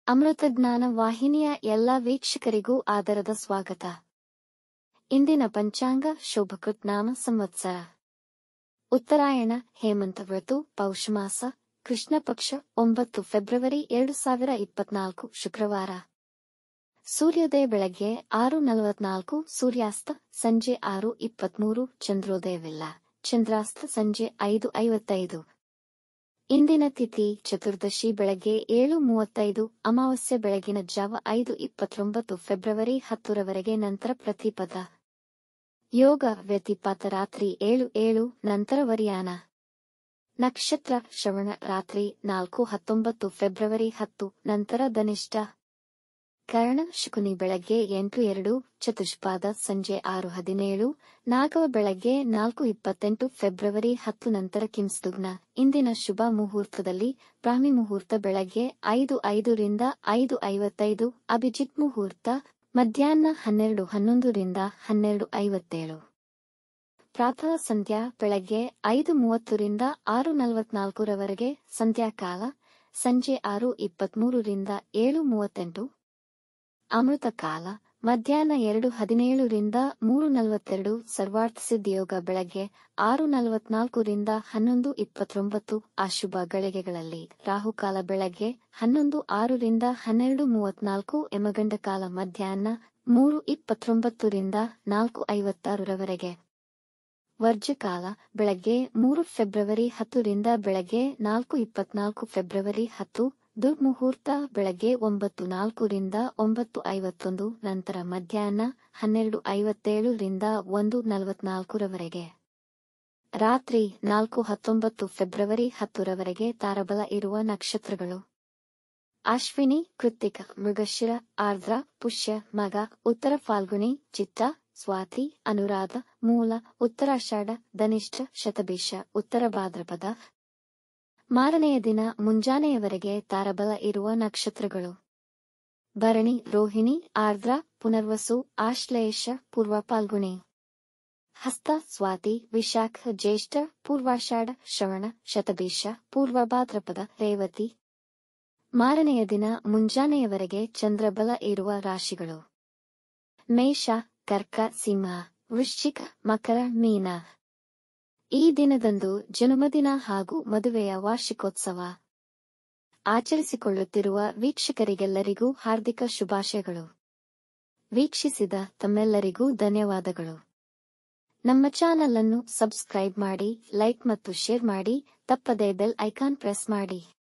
ಅಮೃತಜ್ಞಾನ ವಾಹಿನಿಯ ಎಲ್ಲ ವೀಕ್ಷಕರಿಗೂ ಆದರದ ಸ್ವಾಗತ. ಇಂದಿನ ಪಂಚಾಂಗ ಶೋಭಕೃತ್ ನಾಮ ಸಂವತ್ಸರ ಉತ್ತರಾಯಣ ಹೇಮಂತ ಋತು ಪೌಷಮಾಸ ಕೃಷ್ಣ ಪಕ್ಷ 9 ಫೆಬ್ರವರಿ 2024 ಶುಕ್ರವಾರ. ಸೂರ್ಯೋದಯ ಬೆಳಗ್ಗೆ 6:44, ಸೂರ್ಯಾಸ್ತ ಸಂಜೆ 6:23, ಚಂದ್ರೋದಯವಿಲ್ಲ, ಚಂದ್ರಾಸ್ತ ಸಂಜೆ 5:55. ಇಂದಿನ ತಿಥಿ ಚತುರ್ದಶಿ ಬೆಳಗ್ಗೆ 7:35, ಅಮಾವಾಸ್ಯೆ ಬೆಳಗಿನ ಜಾವ 5:29 ಫೆಬ್ರವರಿ 10ರವರೆಗೆ, ನಂತರ ಪ್ರತಿಪದ. ಯೋಗ ವ್ಯತಿಪಾತ ರಾತ್ರಿ 7:07 ನಂತರ ವರಿಯಾನ. ನಕ್ಷತ್ರ ಶ್ರವಣ ರಾತ್ರಿ 4:19 ಫೆಬ್ರವರಿ 10 ನಂತರ ಧನಿಷ್ಠ. ಕರ್ಣ ಶಕುನಿ ಬೆಳಗ್ಗೆ 8:02, ಚತುಷ್ಪಾದ ಸಂಜೆ 6:17, ನಾಗವ ಬೆಳಗ್ಗೆ 4:28 ಫೆಬ್ರವರಿ 10 ನಂತರ ಕಿಂಸುಗ್ನ. ಇಂದಿನ ಶುಭ ಮುಹೂರ್ತದಲ್ಲಿ ಬ್ರಾಹ್ಮಿ ಮುಹೂರ್ತ ಬೆಳಗ್ಗೆ 5:05 ರಿಂದ 5:55, ಅಭಿಜಿತ್ ಮುಹೂರ್ತ ಮಧ್ಯಾಹ್ನ 12:11 ರಿಂದ 12:57. ಪ್ರಾತಃ ಸಂಧ್ಯಾ ಬೆಳಗ್ಗೆ 5:30 ರಿಂದ 6:44 ರವರೆಗೆ ಸಂಧ್ಯಾಕಾಲ, ಸಂಜೆ 6:23 ರಿಂದ 7:38. ಅಮೃತ ಕಾಲ ಮಧ್ಯಾಹ್ನ 2:17 ರಿಂದ 3:42, ಸರ್ವಾರ್ಥ ಸಿದ್ಧಿಯೋಗ ಬೆಳಗ್ಗೆ 6:44 ರಿಂದ 11:29. ಅಶುಭ ಗಳಿಗೆಗಳಲ್ಲಿ ರಾಹುಕಾಲ ಬೆಳಗ್ಗೆ 11:06 ರಿಂದ 12:34, ಯಮಗಂಡ ಕಾಲ ಮಧ್ಯಾಹ್ನ 3:29 ರಿಂದ 4:56 ರವರೆಗೆ. ವರ್ಜಕಾಲ ಬೆಳಗ್ಗೆ 3 ಫೆಬ್ರವರಿ 10 ರಿಂದ ಬೆಳಗ್ಗೆ 4:24 ಫೆಬ್ರವರಿ 10. ದುರ್ಮುಹೂರ್ತ ಬೆಳಗ್ಗೆ 9:04 ರಿಂದ 9:51, ನಂತರ ಮಧ್ಯಾಹ್ನ 12:57 ರಿಂದ 1:44 ರವರೆಗೆ. ರಾತ್ರಿ 4:19 ಫೆಬ್ರವರಿ 10 ರವರೆಗೆ ತಾರಬಲ ಇರುವ ನಕ್ಷತ್ರಗಳು: ಅಶ್ವಿನಿ, ಕೃತ್ತಿಕ, ಮೃಗಶಿರ, ಆರ್ದ್ರ, ಪುಷ್ಯ, ಮಗ, ಉತ್ತರ ಫಾಲ್ಗುಣಿ, ಚಿತ್ತ, ಸ್ವಾತಿ, ಅನುರಾಧ, ಮೂಲ, ಉತ್ತರಾಷಾಢ, ಧನಿಷ್ಠ, ಶತಭಿಷ, ಉತ್ತರ ಭಾದ್ರಪದ. ಮಾರನೆಯ ದಿನ ಮುಂಜಾನೆಯವರೆಗೆ ತಾರಬಲ ಇರುವ ನಕ್ಷತ್ರಗಳು: ಭರಣಿ, ರೋಹಿಣಿ, ಆರ್ದ್ರ, ಪುನರ್ವಸು, ಆಶ್ಲೇಷ, ಪೂರ್ವ ಫಾಲ್ಗುಣಿ, ಹಸ್ತ, ಸ್ವಾತಿ, ವಿಶಾಖ, ಜ್ಯೇಷ್ಠ, ಪೂರ್ವಾಷಾಢ, ಶ್ರವಣ, ಶತಭಿಷ, ಪೂರ್ವ ಭಾದ್ರಪದ, ರೇವತಿ. ಮಾರನೆಯ ದಿನ ಮುಂಜಾನೆಯವರೆಗೆ ಚಂದ್ರಬಲ ಇರುವ ರಾಶಿಗಳು: ಮೇಷ, ಕರ್ಕ, ಸಿಂಹ, ವೃಶ್ಚಿಕ, ಮಕರ, ಮೀನ. ಈ ದಿನದಂದು ಜನ್ಮದಿನ ಹಾಗೂ ಮದುವೆಯ ವಾರ್ಷಿಕೋತ್ಸವ ಆಚರಿಸಿಕೊಳ್ಳುತ್ತಿರುವ ವೀಕ್ಷಕರಿಗೆಲ್ಲರಿಗೂ ಹಾರ್ದಿಕ ಶುಭಾಶಯಗಳು. ವೀಕ್ಷಿಸಿದ ತಮ್ಮೆಲ್ಲರಿಗೂ ಧನ್ಯವಾದಗಳು. ನಮ್ಮ ಚಾನಲ್ ಅನ್ನು ಸಬ್ಸ್ಕ್ರೈಬ್ ಮಾಡಿ, ಲೈಕ್ ಮತ್ತು ಶೇರ್ ಮಾಡಿ, ತಪ್ಪದೇ ಬೆಲ್ ಐಕಾನ್ ಪ್ರೆಸ್ ಮಾಡಿ.